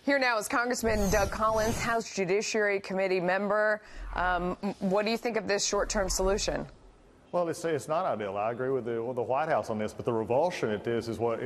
Here now is Congressman Doug Collins, House Judiciary Committee member. What do you think of this short-term solution? Well, it's not ideal. I agree with the White House on this, but the revulsion at this is what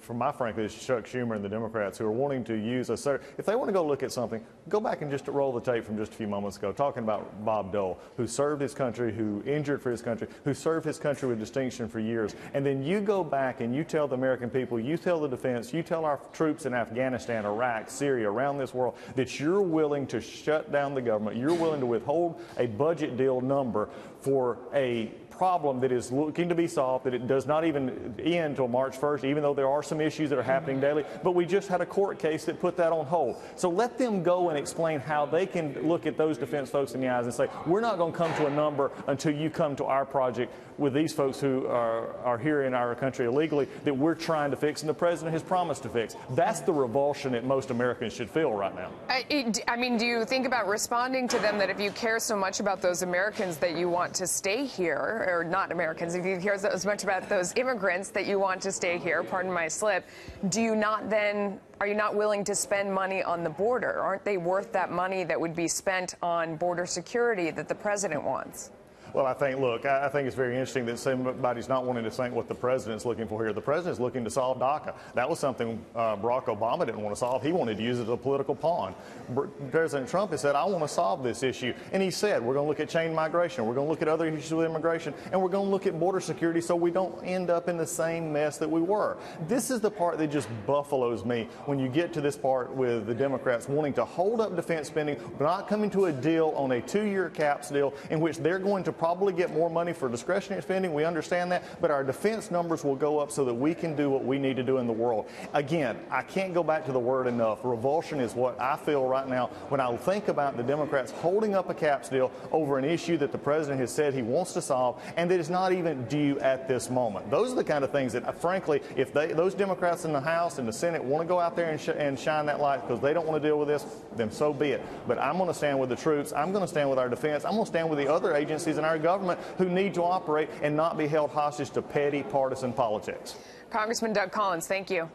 from my frankly, is Chuck Schumer and the Democrats who are wanting to use if they want to go look at something, go back and just roll the tape from just a few moments ago, talking about Bob Dole, who served his country, who injured for his country, who served his country with distinction for years. And then you go back and you tell the American people, you tell the defense, you tell our troops in Afghanistan, Iraq, Syria, around this world, that you're willing to shut down the government, you're willing to withhold a budget deal number for a problem that is looking to be solved, that it does not even end until March 1st, even though there are some issues that are happening daily. But we just had a court case that put that on hold. So let them go and explain how they can look at those defense folks in the eyes and say, we're not going to come to a number until you come to our project with these folks who are here in our country illegally that we're trying to fix and the president has promised to fix. That's the revulsion that most Americans should feel right now. I mean, do you think about responding to them that if you care so much about those Americans that you want to stay here, or not Americans, if you care as much about those immigrants that you want to stay here, pardon my slip, are you not willing to spend money on the border? Aren't they worth that money that would be spent on border security that the president wants? Well, I think it's very interesting that somebody's not wanting to think what the president's looking for here. The president's looking to solve DACA. That was something Barack Obama didn't want to solve. He wanted to use it as a political pawn. President Trump has said, I want to solve this issue. And he said, we're going to look at chain migration. We're going to look at other issues with immigration. And we're going to look at border security so we don't end up in the same mess that we were. This is the part that just buffaloes me when you get to this part with the Democrats wanting to hold up defense spending, but not coming to a deal on a 2-year caps deal in which they're going to probably get more money for discretionary spending. We understand that, but our defense numbers will go up so that we can do what we need to do in the world. Again, I can't go back to the word enough. Revulsion is what I feel right now when I think about the Democrats holding up a caps deal over an issue that the president has said he wants to solve and that is not even due at this moment. Those are the kind of things that, frankly, if those Democrats in the House and the Senate want to go out there and shine that light because they don't want to deal with this, then so be it. But I'm going to stand with the troops. I'm going to stand with our defense. I'm going to stand with the other agencies in our government who need to operate and not be held hostage to petty partisan politics. Congressman Doug Collins, thank you.